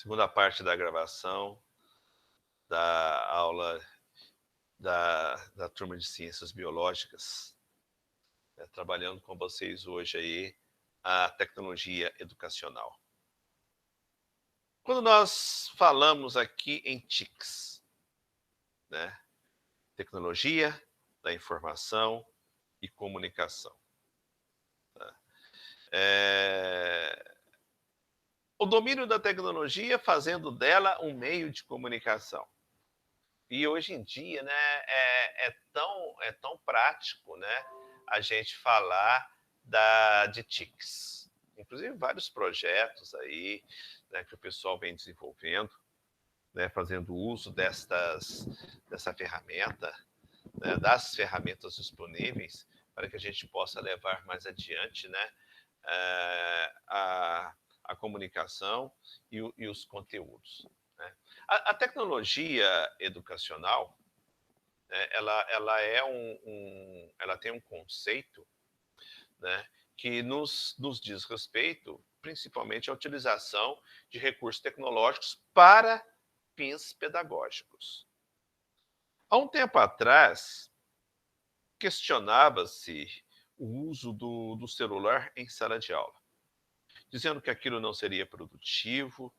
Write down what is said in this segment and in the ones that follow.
segunda parte da gravação da aula da turma de Ciências Biológicas, trabalhando com vocês hoje aí a tecnologia educacional. Quando nós falamos aqui em TICs, né, tecnologia da informação e comunicação, tá? O domínio da tecnologia fazendo dela um meio de comunicação. E hoje em dia, né, é tão prático, né, a gente falar de TICs. Inclusive vários projetos aí, né, que o pessoal vem desenvolvendo, né, fazendo uso dessa ferramenta, né, das ferramentas disponíveis, para que a gente possa levar mais adiante, né, a comunicação e os conteúdos, né. A tecnologia educacional, né, ela tem um conceito, né, que nos diz respeito principalmente à utilização de recursos tecnológicos para fins pedagógicos. Há um tempo atrás, questionava-se o uso do celular em sala de aula, dizendo que aquilo não seria produtivo,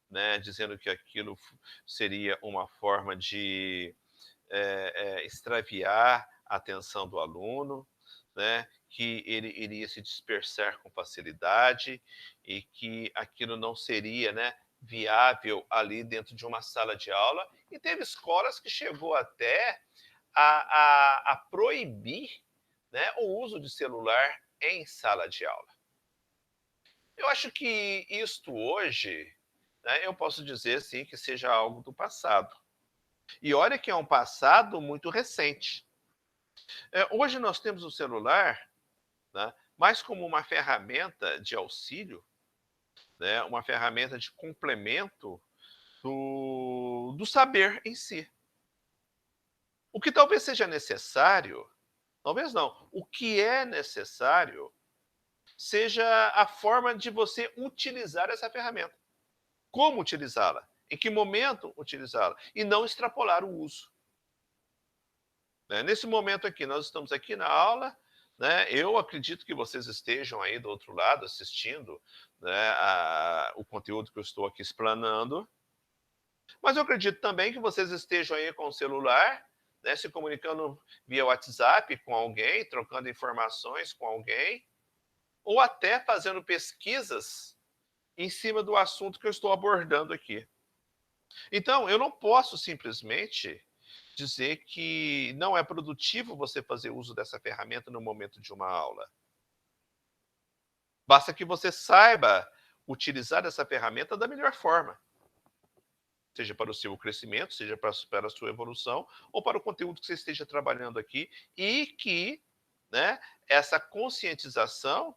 né, dizendo que aquilo seria uma forma de extraviar a atenção do aluno, né, que ele iria se dispersar com facilidade e que aquilo não seria, né, viável ali dentro de uma sala de aula. E teve escolas que chegou até a proibir, né, o uso de celular em sala de aula. Eu acho que isto hoje, né, eu posso dizer sim que seja algo do passado. E olha que é um passado muito recente. Hoje nós temos o celular, né, mais como uma ferramenta de auxílio, né, uma ferramenta de complemento do saber em si. O que talvez seja necessário, talvez não, o que é necessário seja a forma de você utilizar essa ferramenta. Como utilizá-la? Em que momento utilizá-la? E não extrapolar o uso. Né? Nesse momento aqui, nós estamos aqui na aula, né? Eu acredito que vocês estejam aí do outro lado assistindo, né, o conteúdo que eu estou aqui explanando, mas eu acredito também que vocês estejam aí com o celular, né, se comunicando via WhatsApp com alguém, trocando informações com alguém, ou até fazendo pesquisas em cima do assunto que eu estou abordando aqui. Então, eu não posso simplesmente dizer que não é produtivo você fazer uso dessa ferramenta no momento de uma aula. Basta que você saiba utilizar essa ferramenta da melhor forma, seja para o seu crescimento, seja para a sua evolução, ou para o conteúdo que você esteja trabalhando aqui, e que, né, essa conscientização,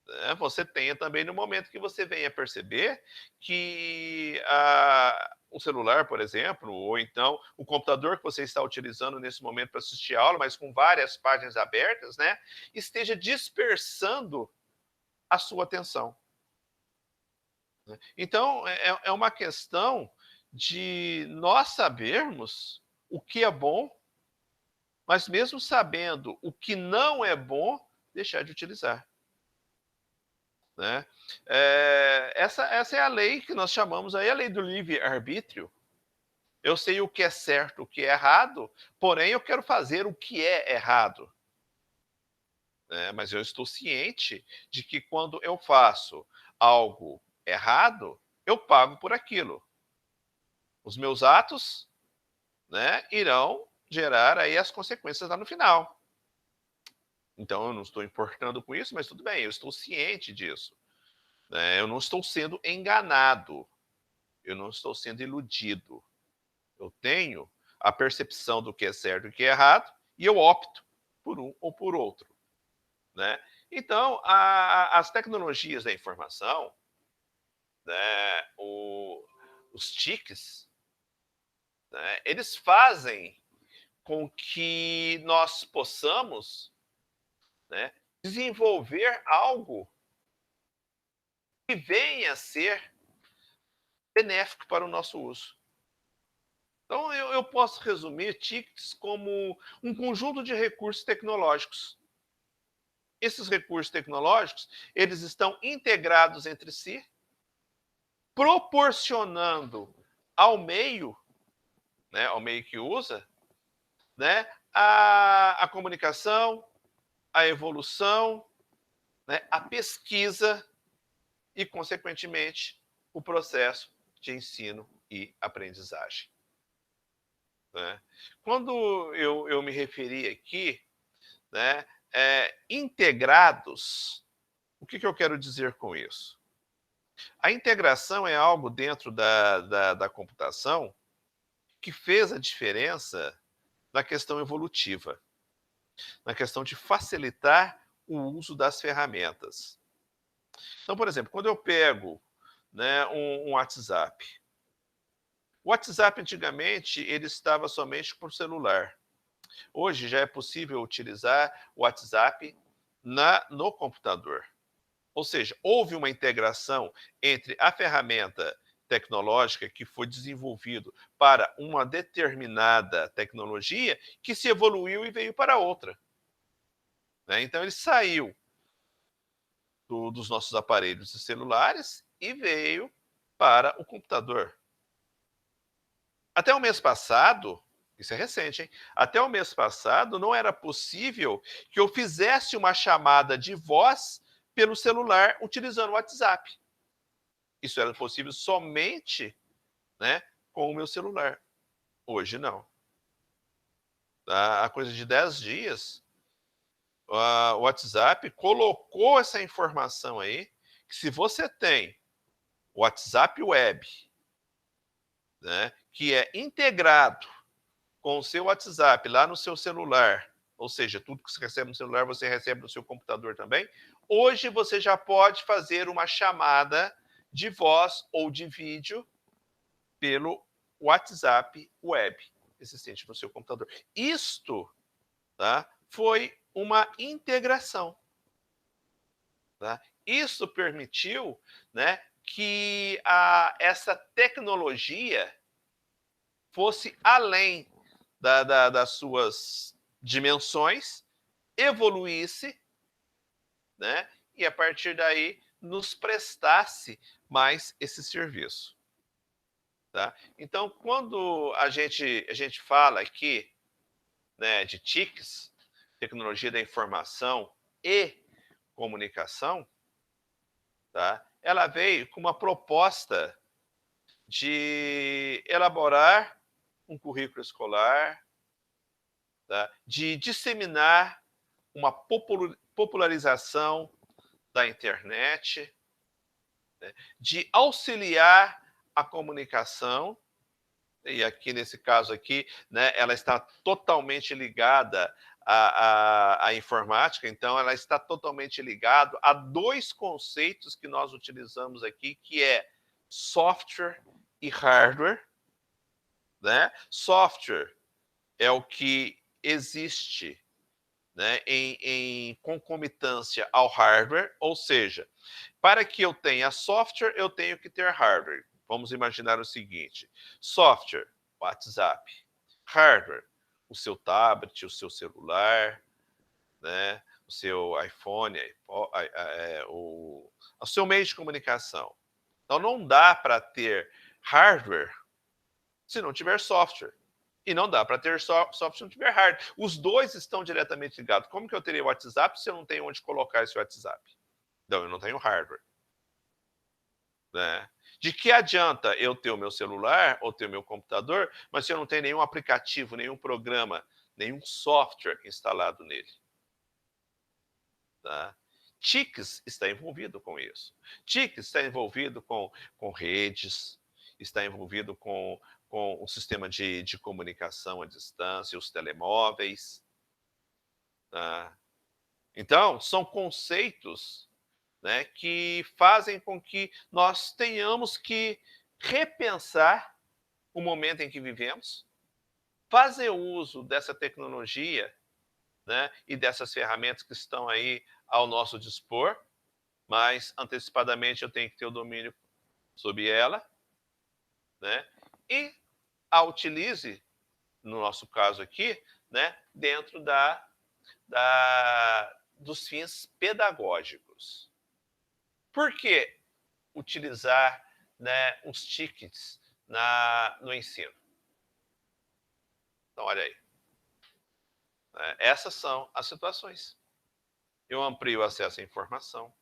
né, você tenha também no momento que você venha perceber que o celular, por exemplo, ou então o computador que você está utilizando nesse momento para assistir a aula, mas com várias páginas abertas, né, esteja dispersando a sua atenção. Né. Então, é uma questão de nós sabermos o que é bom, mas mesmo sabendo o que não é bom, deixar de utilizar. Né? Essa é a lei que nós chamamos aí a lei do livre-arbítrio. Eu sei o que é certo, o que é errado, porém eu quero fazer o que é errado. Né? Mas eu estou ciente de que quando eu faço algo errado, eu pago por aquilo. Os meus atos, né, irão gerar aí as consequências lá no final. Então eu não estou importando com isso, mas tudo bem, eu estou ciente disso. Né? Eu não estou sendo enganado, eu não estou sendo iludido. Eu tenho a percepção do que é certo e o que é errado, e eu opto por um ou por outro. Né? Então, as tecnologias da informação, né, os TICs, né, eles fazem com que nós possamos, né, desenvolver algo que venha a ser benéfico para o nosso uso. Então, eu posso resumir TICs como um conjunto de recursos tecnológicos. Esses recursos tecnológicos, eles estão integrados entre si, proporcionando ao meio, né, ao meio que usa, né, a comunicação, a evolução, né, a pesquisa e, consequentemente, o processo de ensino e aprendizagem. Né? Quando eu me referi aqui, né, integrados, o que eu quero dizer com isso? A integração é algo dentro da computação que fez a diferença na questão evolutiva, na questão de facilitar o uso das ferramentas. Então, por exemplo, quando eu pego, né, um WhatsApp. O WhatsApp, antigamente, ele estava somente por celular. Hoje já é possível utilizar o WhatsApp no computador. Ou seja, houve uma integração entre a ferramenta tecnológica que foi desenvolvido para uma determinada tecnologia que se evoluiu e veio para outra. Né? Então ele saiu dos nossos aparelhos e celulares e veio para o computador. Até o mês passado, isso é recente, hein? Até o mês passado não era possível que eu fizesse uma chamada de voz pelo celular utilizando o WhatsApp. Isso era possível somente, né, com o meu celular. Hoje não. Há coisa de 10 dias, o WhatsApp colocou essa informação aí, que se você tem o WhatsApp Web, né, que é integrado com o seu WhatsApp lá no seu celular, ou seja, tudo que você recebe no celular, você recebe no seu computador também. Hoje você já pode fazer uma chamada de voz ou de vídeo pelo WhatsApp Web existente no seu computador. Isto, tá, foi uma integração. Tá? Isso permitiu, né, que essa tecnologia fosse além das suas dimensões, evoluísse, né, e a partir daí nos prestasse mais esse serviço. Tá? Então, quando a gente fala aqui, né, de TICs, tecnologia da informação e comunicação, tá? Ela veio com uma proposta de elaborar um currículo escolar, tá? De disseminar uma popularização da internet, né? De auxiliar a comunicação, e aqui nesse caso aqui, né, ela está totalmente ligada à informática, então ela está totalmente ligada a dois conceitos que nós utilizamos aqui, que é software e hardware. Né? Software é o que existe, né, em concomitância ao hardware, ou seja, para que eu tenha software, eu tenho que ter hardware. Vamos imaginar o seguinte: software, WhatsApp; hardware, o seu tablet, o seu celular, né, o seu iPhone, o seu meio de comunicação. Então não dá para ter hardware se não tiver software. E não dá para ter software se não tiver hardware. Os dois estão diretamente ligados. Como que eu teria o WhatsApp se eu não tenho onde colocar esse WhatsApp? Então, eu não tenho hardware. Né? De que adianta eu ter o meu celular ou ter o meu computador, mas se eu não tenho nenhum aplicativo, nenhum programa, nenhum software instalado nele? Tá? TICS está envolvido com isso. TICS está envolvido com redes, está envolvido com o sistema de comunicação à distância, os telemóveis. Tá? Então, são conceitos, né, que fazem com que nós tenhamos que repensar o momento em que vivemos, fazer uso dessa tecnologia, né, e dessas ferramentas que estão aí ao nosso dispor, mas antecipadamente eu tenho que ter o domínio sobre ela, né, e a utilize, no nosso caso aqui, né, dentro dos fins pedagógicos. Por que utilizar, né, os tickets no ensino? Então, olha aí, né, essas são as situações. Eu amplio o acesso à informação,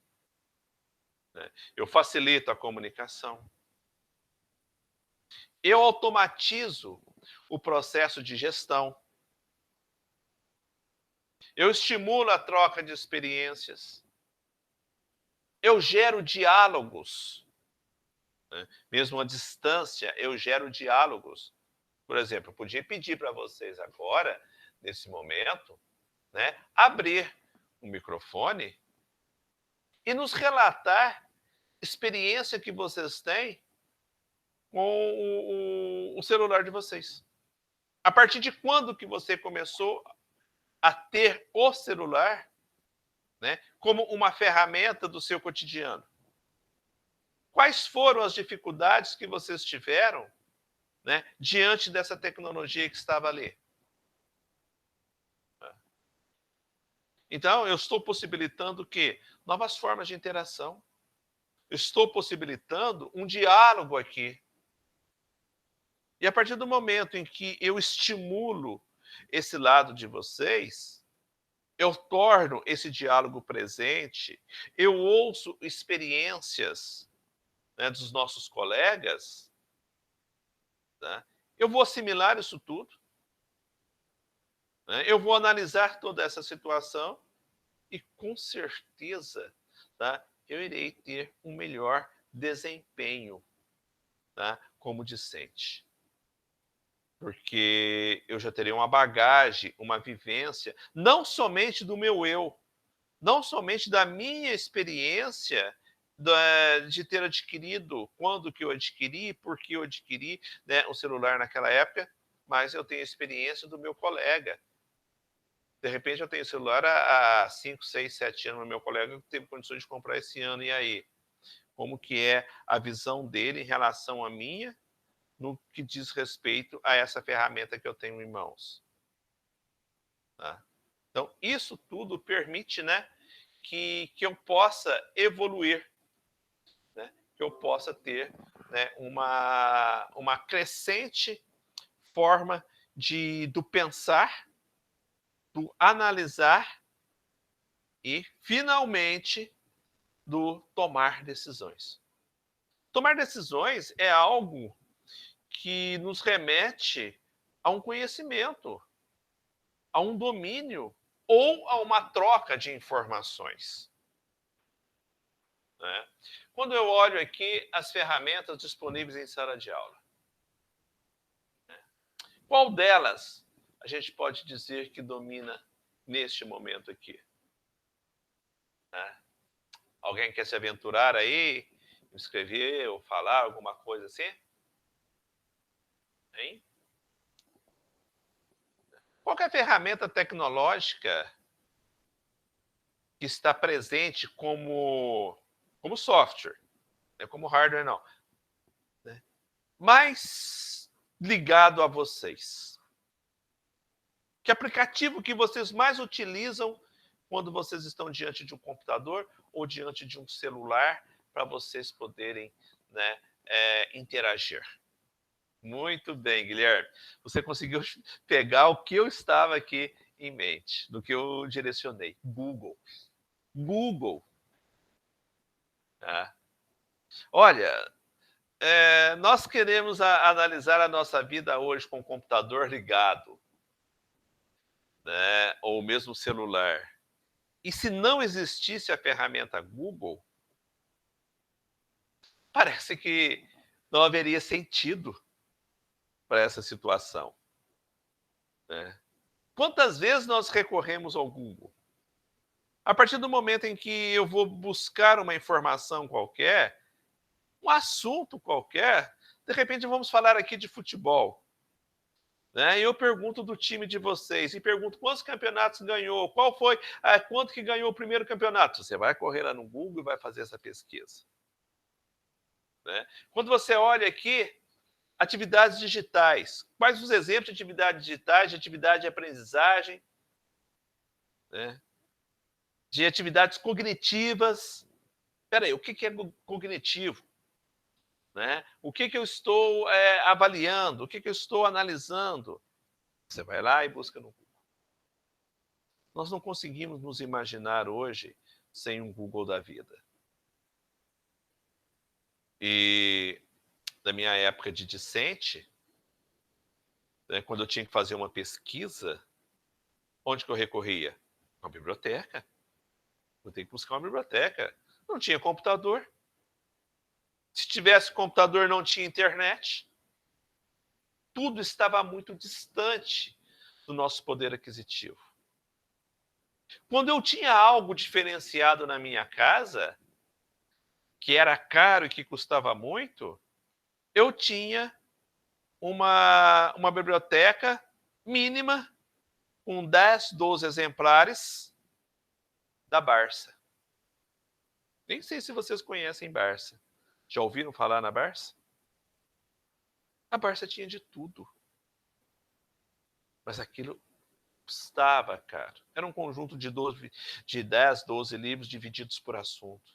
né, eu facilito a comunicação, eu automatizo o processo de gestão, eu estimulo a troca de experiências, eu gero diálogos, né, mesmo à distância, eu gero diálogos. Por exemplo, eu podia pedir para vocês agora, nesse momento, né, abrir o microfone e nos relatar experiência que vocês têm com o celular de vocês. A partir de quando que você começou a ter o celular, né, como uma ferramenta do seu cotidiano? Quais foram as dificuldades que vocês tiveram, né, diante dessa tecnologia que estava ali? Então, eu estou possibilitando o quê? Novas formas de interação. Eu estou possibilitando um diálogo aqui. E a partir do momento em que eu estimulo esse lado de vocês, eu torno esse diálogo presente, eu ouço experiências, né, dos nossos colegas, né, eu vou assimilar isso tudo, né, eu vou analisar toda essa situação e com certeza, tá, eu irei ter um melhor desempenho, tá, como discente. Porque eu já terei uma bagagem, uma vivência, não somente do meu eu, não somente da minha experiência de ter adquirido, quando que eu adquiri, por que eu adquiri, né, o celular naquela época, mas eu tenho a experiência do meu colega. De repente eu tenho celular há 5, 6, 7 anos, o meu colega teve condições de comprar esse ano, e aí? Como que é a visão dele em relação à minha, no que diz respeito a essa ferramenta que eu tenho em mãos? Tá? Então, isso tudo permite, né, que eu possa evoluir, né, que eu possa ter, né, uma crescente forma do pensar, do analisar e, finalmente, do tomar decisões. Tomar decisões é algo que nos remete a um conhecimento, a um domínio ou a uma troca de informações, né? Quando eu olho aqui as ferramentas disponíveis em sala de aula, qual delas a gente pode dizer que domina neste momento aqui, né? Alguém quer se aventurar aí, escrever ou falar alguma coisa assim? Hein? Qual que é a ferramenta tecnológica que está presente como software, não é como hardware não, né, mais ligado a vocês? Que aplicativo que vocês mais utilizam quando vocês estão diante de um computador ou diante de um celular para vocês poderem, né, interagir? Muito bem, Guilherme. Você conseguiu pegar o que eu estava aqui em mente, do que eu direcionei. Google. Google. Tá? Olha, nós queremos analisar a nossa vida hoje com o computador ligado, né, ou mesmo celular. E se não existisse a ferramenta Google, parece que não haveria sentido para essa situação, né? Quantas vezes nós recorremos ao Google? A partir do momento em que eu vou buscar uma informação qualquer, um assunto qualquer, de repente vamos falar aqui de futebol, né? E eu pergunto do time de vocês, e pergunto quantos campeonatos ganhou, qual foi, quanto que ganhou o primeiro campeonato. Você vai correr lá no Google e vai fazer essa pesquisa, né? Quando você olha aqui Atividades digitais. Quais os exemplos de atividades digitais, de atividade de aprendizagem, né? De atividades cognitivas. Espera aí, o que é cognitivo? Né? O que eu estou avaliando? O que eu estou analisando? Você vai lá e busca no Google. Nós não conseguimos nos imaginar hoje sem um Google da vida. E na minha época de discente, né, quando eu tinha que fazer uma pesquisa, onde que eu recorria? Uma biblioteca. Eu tenho que buscar uma biblioteca. Não tinha computador. Se tivesse computador, não tinha internet. Tudo estava muito distante do nosso poder aquisitivo. Quando eu tinha algo diferenciado na minha casa, que era caro e que custava muito, eu tinha uma biblioteca mínima, com 10, 12 exemplares da Barça. Nem sei se vocês conhecem Barça. Já ouviram falar na Barça? A Barça tinha de tudo. Mas aquilo custava caro. Era um conjunto de 10, 12 livros divididos por assunto,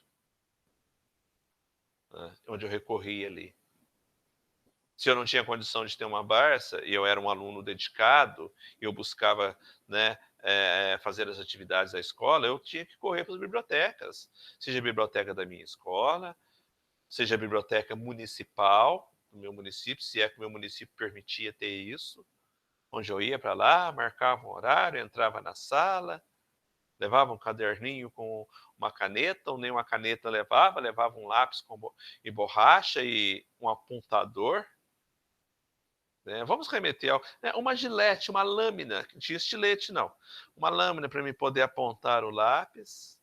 né, onde eu recorria ali. Se eu não tinha condição de ter uma Barça, e eu era um aluno dedicado, e eu buscava, né, fazer as atividades da escola, eu tinha que correr para as bibliotecas. Seja a biblioteca da minha escola, seja a biblioteca municipal do meu município, se é que o meu município permitia ter isso, onde eu ia para lá, marcava um horário, entrava na sala, levava um caderninho com uma caneta, ou nem uma caneta levava um lápis e borracha e um apontador. Né? Vamos remeter ao. Uma gilete, uma lâmina, não tinha estilete não, uma lâmina para me poder apontar o lápis.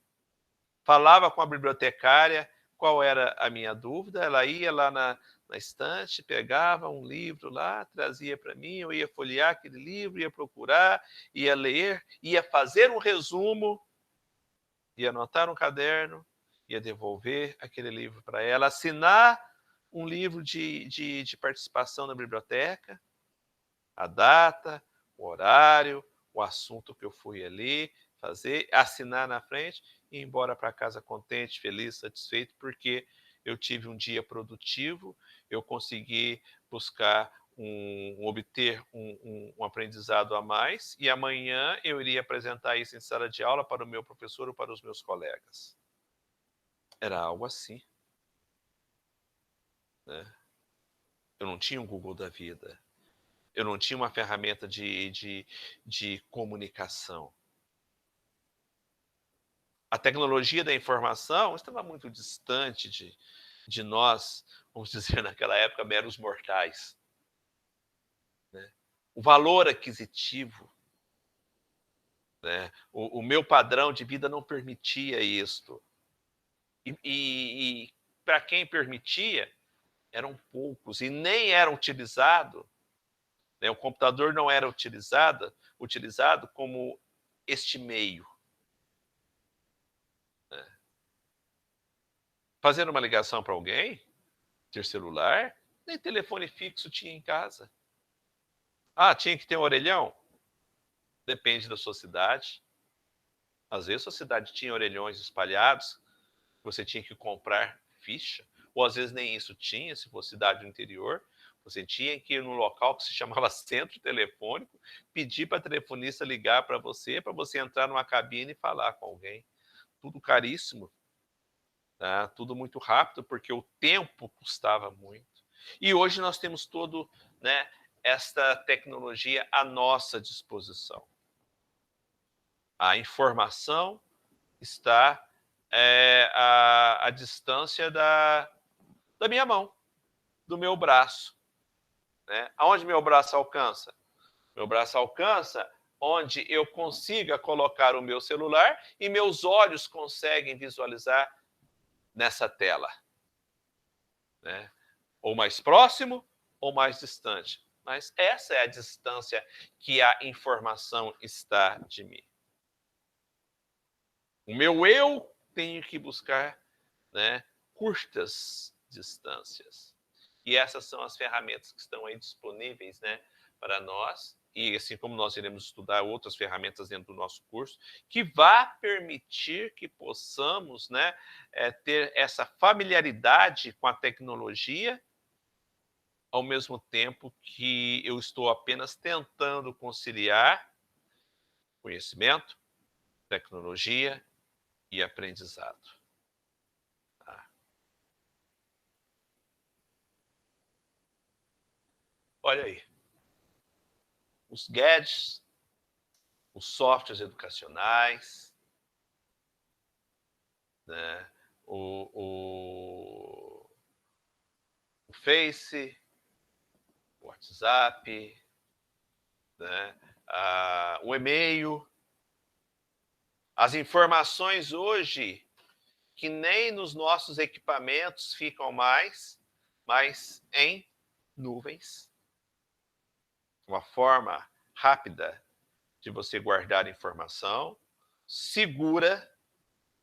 Falava com a bibliotecária qual era a minha dúvida, ela ia lá na estante, pegava um livro lá, trazia para mim, eu ia folhear aquele livro, ia procurar, ia ler, ia fazer um resumo, ia anotar no caderno, ia devolver aquele livro para ela, assinar um livro de participação na biblioteca, a data, o horário, o assunto que eu fui ali fazer, assinar na frente e ir embora para casa contente, feliz, satisfeito, porque eu tive um dia produtivo, eu consegui buscar obter um aprendizado a mais, e amanhã eu iria apresentar isso em sala de aula para o meu professor ou para os meus colegas. Era algo assim. Né? Eu não tinha um Google da vida. Eu não tinha uma ferramenta de comunicação. A tecnologia da informação estava muito distante de nós, vamos dizer, naquela época, meros mortais. Né? O valor aquisitivo, né? O meu padrão de vida não permitia isto. E para quem permitia, eram poucos, e nem era utilizado, né? O computador não era utilizado como este meio. Né? Fazer uma ligação para alguém, ter celular, nem telefone fixo tinha em casa. Ah, tinha que ter um orelhão? Depende da sua cidade. Às vezes a sua cidade tinha orelhões espalhados, você tinha que comprar ficha, ou às vezes nem isso tinha, se fosse cidade do interior, você tinha que ir num local que se chamava centro telefônico, pedir para a telefonista ligar para você entrar numa cabine e falar com alguém. Tudo caríssimo, tá? Tudo muito rápido, porque o tempo custava muito. E hoje nós temos todo, né, esta tecnologia à nossa disposição. A informação está à distância da minha mão, do meu braço. Né? Aonde meu braço alcança? Meu braço alcança onde eu consiga colocar o meu celular e meus olhos conseguem visualizar nessa tela. Né? Ou mais próximo ou mais distante. Mas essa é a distância que a informação está de mim. O meu eu tenho que buscar, né, curtas distâncias. E essas são as ferramentas que estão aí disponíveis, né, para nós, e assim como nós iremos estudar outras ferramentas dentro do nosso curso, que vá permitir que possamos, né, ter essa familiaridade com a tecnologia, ao mesmo tempo que eu estou apenas tentando conciliar conhecimento, tecnologia e aprendizado. Tá? Olha aí, os gadgets, os softwares educacionais, né? o, o, o Face, o WhatsApp, né? O e-mail, as informações hoje que nem nos nossos equipamentos ficam mais, mas em nuvens. Uma forma rápida de você guardar informação, segura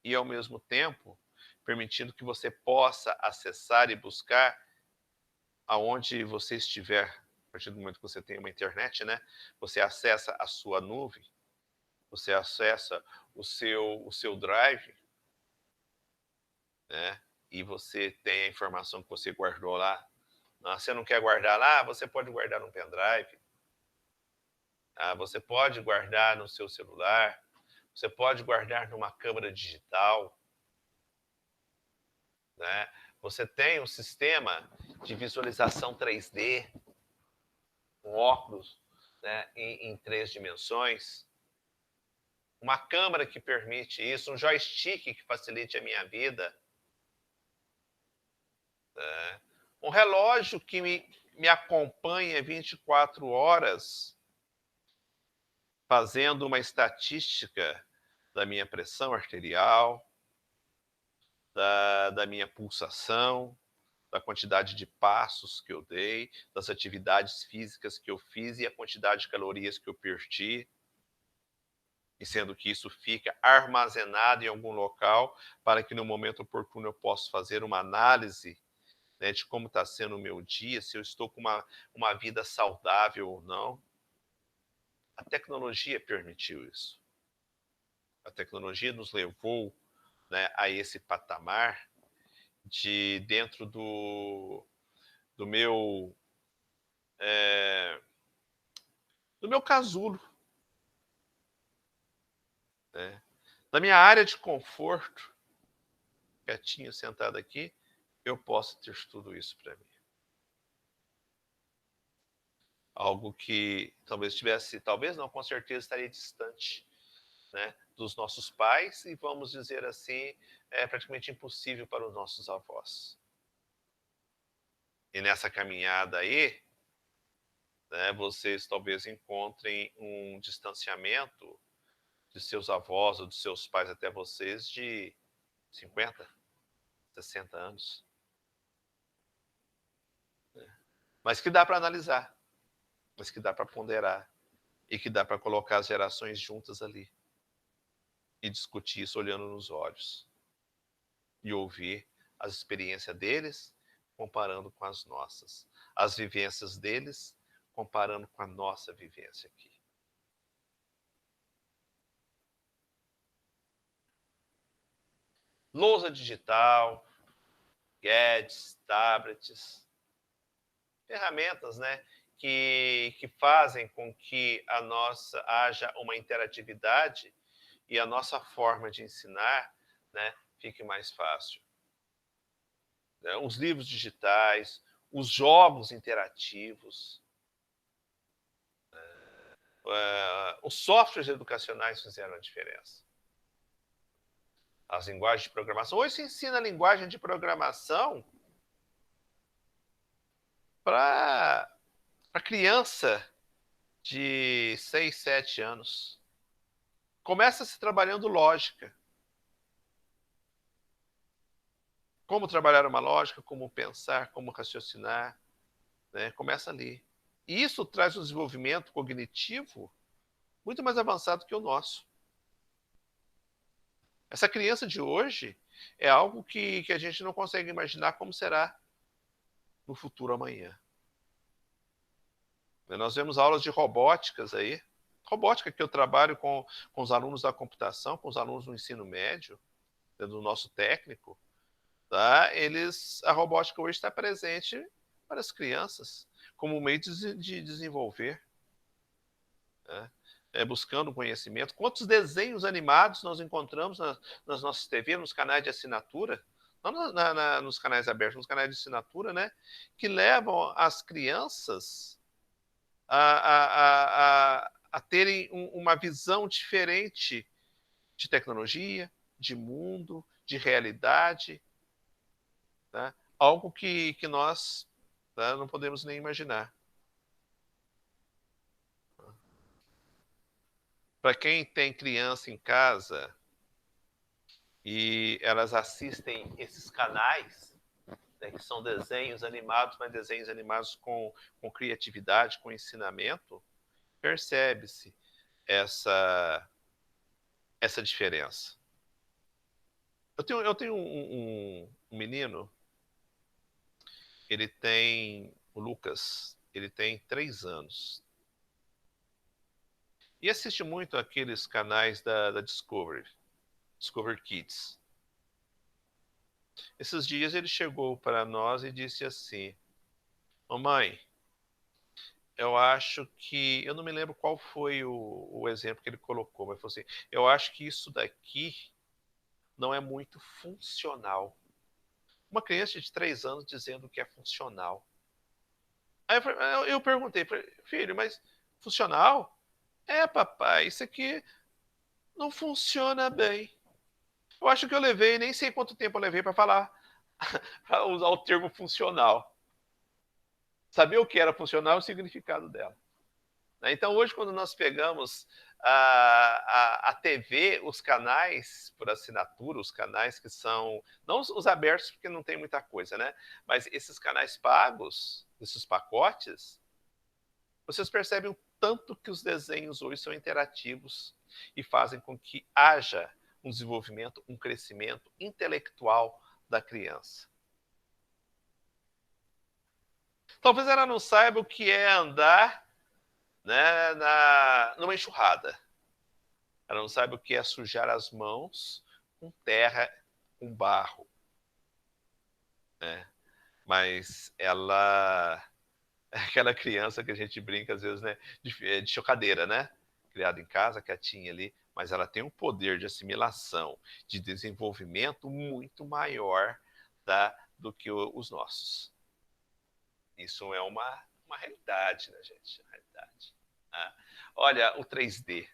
e, ao mesmo tempo, permitindo que você possa acessar e buscar aonde você estiver. A partir do momento que você tem uma internet, né? Você acessa a sua nuvem, você acessa o seu drive, né? E você tem a informação que você guardou lá. Você não quer guardar lá? Você pode guardar no pendrive. Você pode guardar no seu celular. Você pode guardar numa câmera digital. Né? Você tem um sistema de visualização 3D, com óculos, né, em 3 dimensões. Uma câmera que permite isso, um joystick que facilite a minha vida. Né? Um relógio que me acompanha 24 horas, fazendo uma estatística da minha pressão arterial, da minha pulsação, da quantidade de passos que eu dei, das atividades físicas que eu fiz e a quantidade de calorias que eu perdi. E sendo que isso fica armazenado em algum local para que no momento oportuno eu possa fazer uma análise, né, de como está sendo o meu dia, se eu estou com uma vida saudável ou não. A tecnologia permitiu isso. A tecnologia nos levou, né, a esse patamar de dentro do meu é, do meu casulo, né? Da minha área de conforto, quietinho, sentado aqui, eu posso ter tudo isso para mim. Algo que talvez tivesse, talvez não, com certeza estaria distante, né, dos nossos pais e, vamos dizer assim, é praticamente impossível para os nossos avós. E nessa caminhada aí, né, vocês talvez encontrem um distanciamento de seus avós ou de seus pais até vocês de 50, 60 anos. Mas que dá para analisar, mas que dá para ponderar e que dá para colocar as gerações juntas ali e discutir isso olhando nos olhos e ouvir as experiências deles comparando com as nossas, as vivências deles comparando com a nossa vivência aqui. Lousa digital, gadgets, tablets, ferramentas, né, que fazem com que a nossa haja uma interatividade e a nossa forma de ensinar, né, fique mais fácil. Né? Os livros digitais, os jogos interativos, os softwares educacionais fizeram a diferença. As linguagens de programação. Hoje se ensina a linguagem de programação para criança de 6, 7 anos. Começa-se trabalhando lógica. Como trabalhar uma lógica, como pensar, como raciocinar, né? Começa ali. E isso traz um desenvolvimento cognitivo muito mais avançado que o nosso. Essa criança de hoje é algo que a gente não consegue imaginar como será no futuro amanhã. Nós vemos aulas de robóticas aí, robótica que eu trabalho com os alunos da computação, com os alunos do ensino médio, do nosso técnico, tá? A robótica hoje está presente para as crianças, como meio de desenvolver, né? Buscando conhecimento. Quantos desenhos animados nós encontramos nas nossas TV, nos canais de assinatura, não nos canais abertos, nos canais de assinatura, né? Que levam as crianças a terem uma visão diferente de tecnologia, de mundo, de realidade, tá? Algo que nós, tá, não podemos nem imaginar. Para quem tem criança em casa e elas assistem esses canais, né, que são desenhos animados, mas desenhos animados com criatividade, com ensinamento, percebe-se essa diferença. Eu tenho um menino, o Lucas, ele tem 3 anos. E assiste muito aqueles canais da Discovery Kids. Esses dias ele chegou para nós e disse assim: mamãe, eu acho que... Eu não me lembro qual foi o exemplo que ele colocou, mas falou assim: eu acho que isso daqui não é muito funcional. Uma criança de 3 anos dizendo que é funcional. Aí eu perguntei, filho, mas funcional? É, papai, isso aqui não funciona bem. Eu acho que eu levei, nem sei quanto tempo eu levei para falar, para usar o termo funcional. Saber o que era funcional e o significado dela. Então, hoje, quando nós pegamos a TV, os canais por assinatura, os canais que são, não os abertos, porque não tem muita coisa, né? Mas esses canais pagos, esses pacotes, vocês percebem o tanto que os desenhos hoje são interativos e fazem com que haja um desenvolvimento, um crescimento intelectual da criança. Talvez ela não saiba o que é andar, né, numa enxurrada. Ela não sabe o que é sujar as mãos com terra, com barro. Né? Mas ela é aquela criança que a gente brinca às vezes, né, de chocadeira, né? Criada em casa, quietinha ali, mas ela tem um poder de assimilação, de desenvolvimento muito maior, tá, do que os nossos. Isso é uma realidade, né, gente? Uma realidade. Ah, olha, o 3D.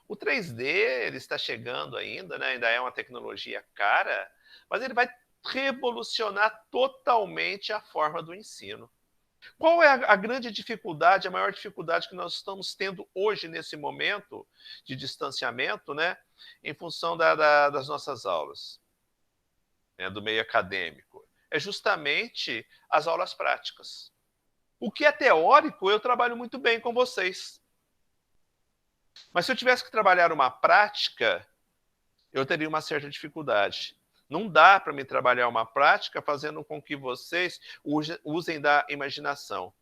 O 3D ele está chegando ainda, né? Ainda é uma tecnologia cara, mas ele vai revolucionar totalmente a forma do ensino. Qual é a grande dificuldade, a maior dificuldade que nós estamos tendo hoje, nesse momento de distanciamento, né, em função das nossas aulas, né, do meio acadêmico? É justamente as aulas práticas. O que é teórico, eu trabalho muito bem com vocês. Mas se eu tivesse que trabalhar uma prática, eu teria uma certa dificuldade. Não dá para me trabalhar uma prática fazendo com que vocês usem da imaginação.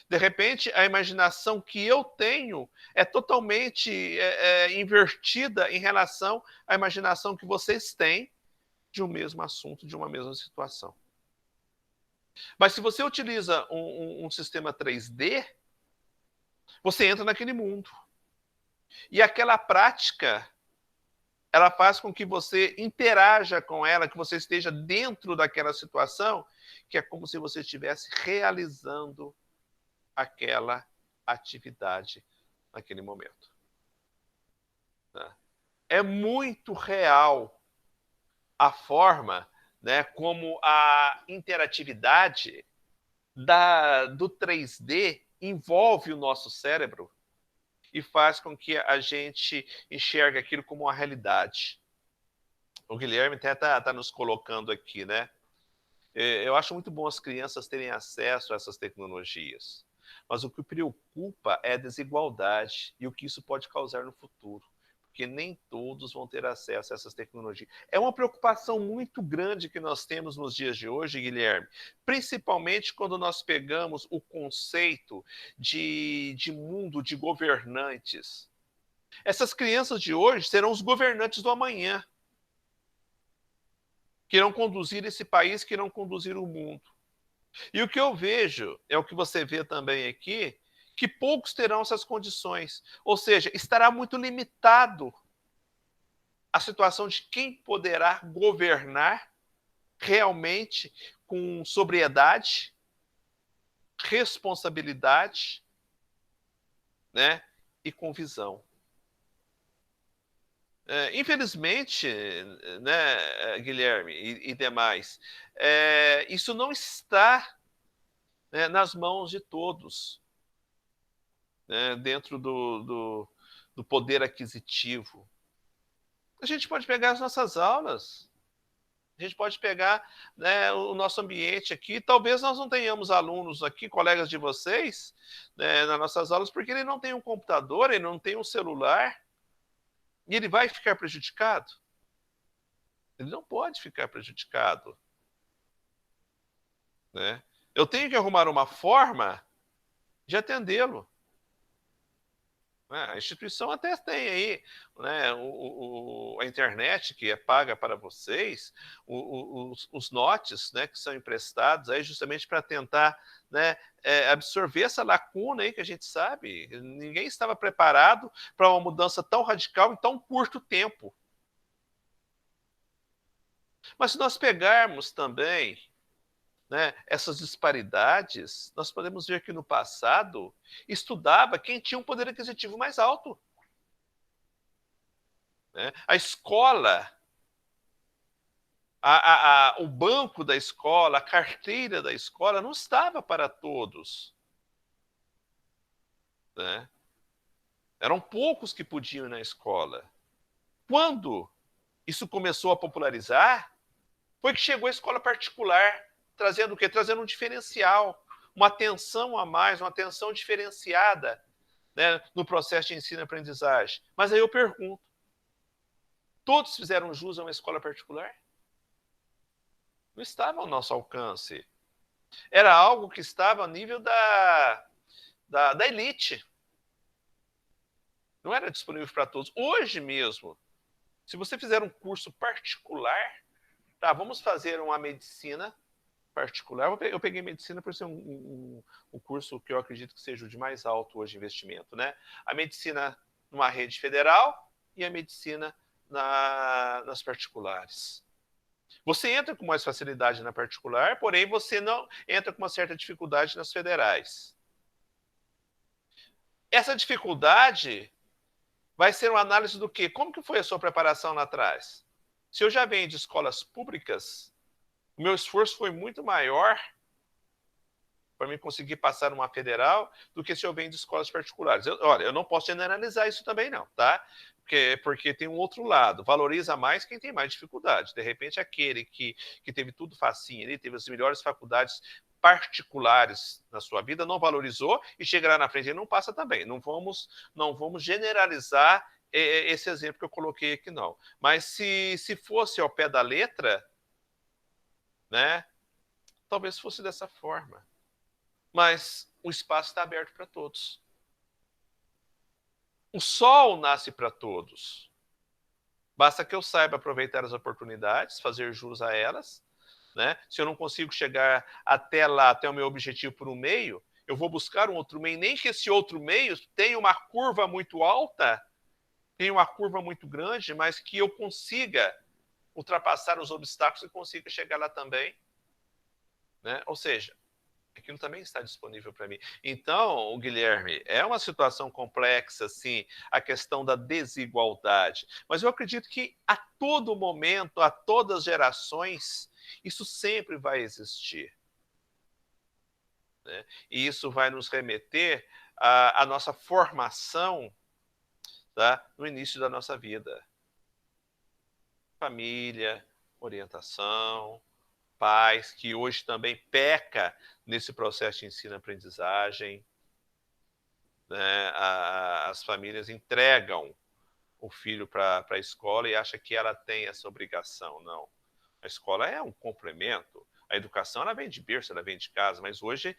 De repente, a imaginação que eu tenho é totalmente invertida em relação à imaginação que vocês têm de um mesmo assunto, de uma mesma situação. Mas se você utiliza um sistema 3D, você entra naquele mundo. E aquela prática, ela faz com que você interaja com ela, que você esteja dentro daquela situação, que é como se você estivesse realizando aquela atividade naquele momento. É muito real a forma, né, como a interatividade do 3D envolve o nosso cérebro e faz com que a gente enxergue aquilo como uma realidade. O Guilherme até está nos colocando aqui, né? Eu acho muito bom as crianças terem acesso a essas tecnologias. Mas o que preocupa é a desigualdade e o que isso pode causar no futuro. porque nem todos vão ter acesso a essas tecnologias. É uma preocupação muito grande que nós temos nos dias de hoje, Guilherme, principalmente quando nós pegamos o conceito de mundo de governantes. Essas crianças de hoje serão os governantes do amanhã, que irão conduzir esse país, que irão conduzir o mundo. E o que eu vejo, é o que você vê também aqui, que poucos terão essas condições. Ou seja, estará muito limitado a situação de quem poderá governar realmente com sobriedade, responsabilidade, né, e com visão. Infelizmente, né, Guilherme e demais, isso não está, né, nas mãos de todos, né, dentro do poder aquisitivo. A gente pode pegar as nossas aulas, a gente pode pegar, né, o nosso ambiente aqui. Talvez nós não tenhamos alunos aqui, colegas de vocês, né, nas nossas aulas, porque ele não tem um computador, ele não tem um celular, e ele vai ficar prejudicado? Ele não pode ficar prejudicado, né? Eu tenho que arrumar uma forma de atendê-lo. A instituição até tem aí, né, a internet que é paga para vocês, os notes, né, que são emprestados aí justamente para tentar, né, absorver essa lacuna aí que a gente sabe. Ninguém estava preparado para uma mudança tão radical em tão curto tempo. Mas se nós pegarmos também, né, essas disparidades, nós podemos ver que no passado estudava quem tinha um poder aquisitivo mais alto. Né? A escola, o banco da escola, a carteira da escola não estava para todos. Né? Eram poucos que podiam ir na escola. Quando isso começou a popularizar, foi que chegou a escola particular, trazendo o quê? Trazendo um diferencial, uma atenção a mais, uma atenção diferenciada, né, no processo de ensino e aprendizagem. Mas aí eu pergunto, todos fizeram jus a uma escola particular? Não estava ao nosso alcance. Era algo que estava a nível da elite. Não era disponível para todos. Hoje mesmo, se você fizer um curso particular, tá, vamos fazer uma medicina particular. Eu peguei medicina por ser um curso que eu acredito que seja o de mais alto hoje investimento, né? A medicina numa rede federal e a medicina nas particulares. Você entra com mais facilidade na particular, porém você não entra com uma certa dificuldade nas federais. Essa dificuldade vai ser uma análise do quê? Como que foi a sua preparação lá atrás? Se eu já venho de escolas públicas, o meu esforço foi muito maior para mim conseguir passar numa federal do que se eu venho de escolas particulares. Olha, eu não posso generalizar isso também não, tá? Porque tem um outro lado, valoriza mais quem tem mais dificuldade. De repente, aquele que teve tudo facinho, ele teve as melhores faculdades particulares na sua vida, não valorizou e chega lá na frente e não passa também. Não vamos generalizar esse exemplo que eu coloquei aqui, não. Mas se fosse ao pé da letra, né, talvez fosse dessa forma. Mas o espaço está aberto para todos. O sol nasce para todos. Basta que eu saiba aproveitar as oportunidades, fazer jus a elas. Né? Se eu não consigo chegar até lá, até o meu objetivo por um meio, eu vou buscar um outro meio, nem que esse outro meio tenha uma curva muito alta, tenha uma curva muito grande, mas que eu consiga ultrapassar os obstáculos e consiga chegar lá também. Né? Ou seja, aquilo também está disponível para mim. Então, Guilherme, é uma situação complexa, sim, a questão da desigualdade. Mas eu acredito que a todo momento, a todas as gerações, isso sempre vai existir. Né? E isso vai nos remeter à nossa formação, tá, no início da nossa vida. Família, orientação, pais, que hoje também peca nesse processo de ensino-aprendizagem. Né? As famílias entregam o filho para a escola e acha que ela tem essa obrigação. Não. A escola é um complemento. A educação ela vem de berço, ela vem de casa, mas hoje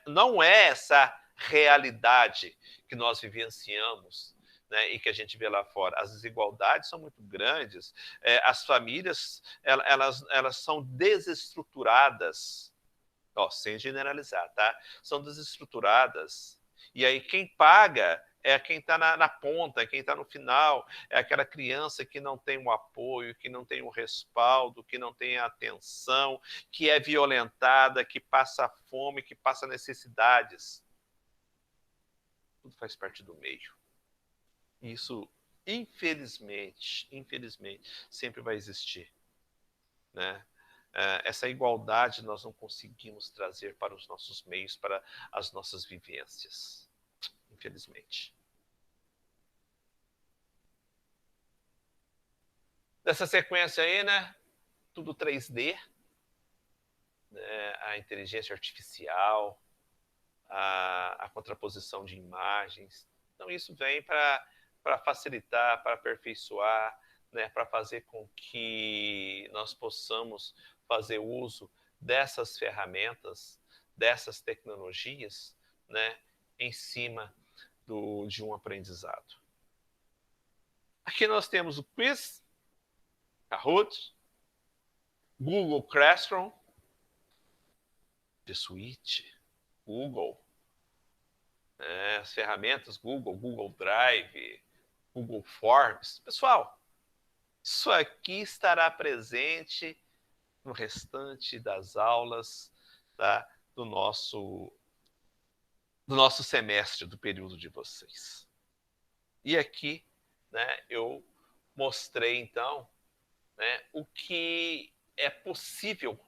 não é essa realidade que nós vivenciamos, né, e que a gente vê lá fora. As desigualdades são muito grandes, as famílias elas são desestruturadas, sem generalizar, tá? São desestruturadas. E aí quem paga é quem está na ponta, é quem está no final, é aquela criança que não tem o apoio, que não tem o respaldo, que não tem a atenção, que é violentada, que passa fome, que passa necessidades. Tudo faz parte do meio. Isso, infelizmente, sempre vai existir, né? Essa igualdade nós não conseguimos trazer para os nossos meios, para as nossas vivências, infelizmente. Dessa sequência aí, né? Tudo 3D, né? A inteligência artificial, a contraposição de imagens. Então, isso vem para facilitar, para aperfeiçoar, né? Para fazer com que nós possamos fazer uso dessas ferramentas, dessas tecnologias, né? Em cima de um aprendizado. Aqui nós temos o Quiz, Kahoot, Google Classroom, G Suite, Google, né, as ferramentas Google, Google Drive, Google Forms. Pessoal, isso aqui estará presente no restante das aulas, tá, do nosso semestre, do período de vocês. E aqui, né, eu mostrei, então, né, o que é possível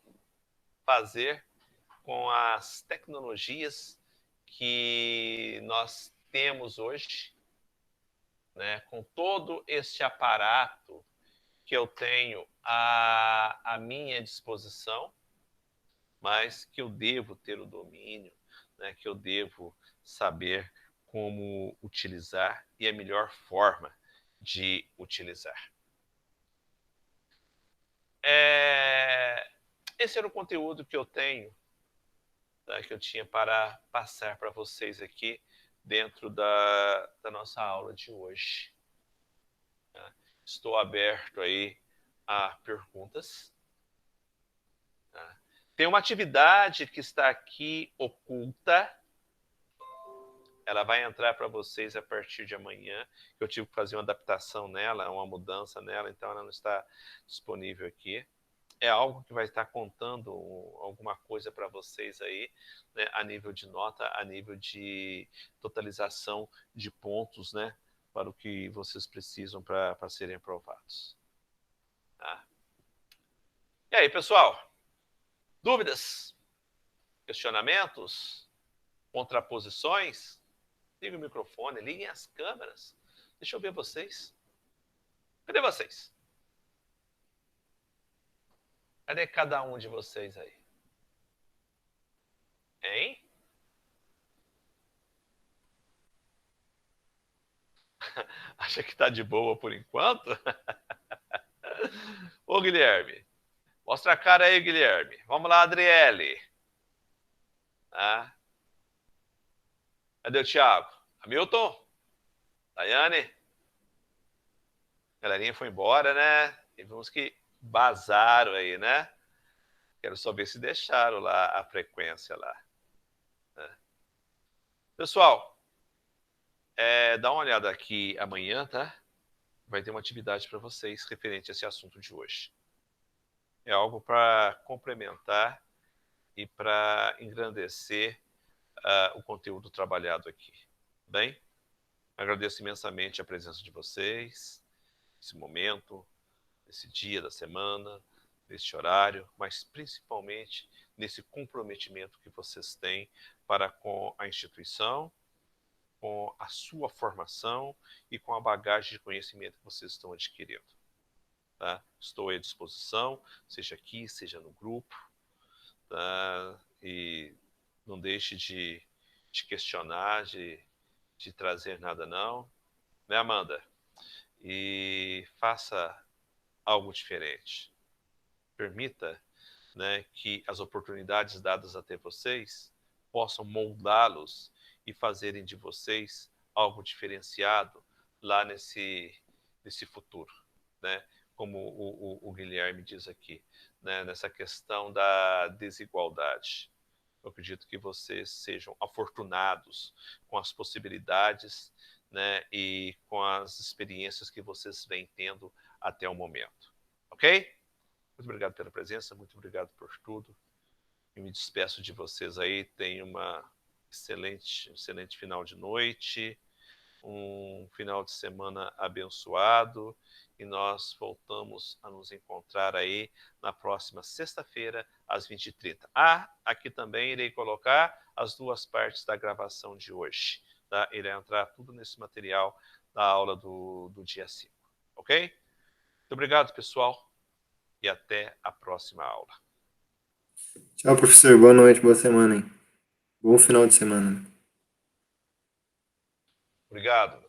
fazer com as tecnologias que nós temos hoje, né, com todo este aparato que eu tenho à minha disposição, mas que eu devo ter o domínio, né, que eu devo saber como utilizar e a melhor forma de utilizar. Esse era o conteúdo que eu tenho, tá, que eu tinha para passar para vocês aqui dentro da nossa aula de hoje. Tá? Estou aberto aí a perguntas. Tá? Tem uma atividade que está aqui oculta. Ela vai entrar para vocês a partir de amanhã. Eu tive que fazer uma adaptação nela, uma mudança nela, então ela não está disponível aqui. É algo que vai estar contando alguma coisa para vocês aí, né, a nível de nota, a nível de totalização de pontos, né, para o que vocês precisam para serem aprovados. Tá? E aí, pessoal? Dúvidas? Questionamentos? Contraposições? Liguem o microfone, liguem as câmeras. Deixa eu ver vocês. Cadê vocês? Cadê cada um de vocês aí? Hein? Acha que tá de boa por enquanto? Ô, Guilherme. Mostra a cara aí, Guilherme. Vamos lá, Adriele. Ah, cadê o Thiago? Hamilton? Daiane? A galerinha foi embora, né? Teve uns que vazaram aí, né? Quero só ver se deixaram lá a frequência lá. Né? Pessoal, dá uma olhada aqui amanhã, tá? Vai ter uma atividade para vocês referente a esse assunto de hoje. É algo para complementar e para engrandecer o conteúdo trabalhado aqui. Bem, agradeço imensamente a presença de vocês, esse momento, esse dia da semana, neste horário, mas principalmente nesse comprometimento que vocês têm para com a instituição, com a sua formação e com a bagagem de conhecimento que vocês estão adquirindo. Tá? Estou à disposição, seja aqui, seja no grupo, tá? E não deixe de questionar, de trazer nada não, né, Amanda? e faça algo diferente. Permita, né, que as oportunidades dadas até vocês possam moldá-los e fazerem de vocês algo diferenciado lá nesse futuro, né? Como o Guilherme diz aqui, né? Nessa questão da desigualdade. Eu acredito que vocês sejam afortunados com as possibilidades, né, e com as experiências que vocês vêm tendo até o momento. Ok? Muito obrigado pela presença, muito obrigado por tudo. Eu me despeço de vocês aí. Tenham uma excelente final de noite, um final de semana abençoado, e nós voltamos a nos encontrar aí na próxima sexta-feira, às 20h30. Aqui também irei colocar as 2 partes da gravação de hoje. Tá? Irei entrar tudo nesse material da aula do dia 5. Ok? Muito obrigado, pessoal, e até a próxima aula. Tchau, professor. Boa noite, boa semana, hein? Bom final de semana. Obrigado.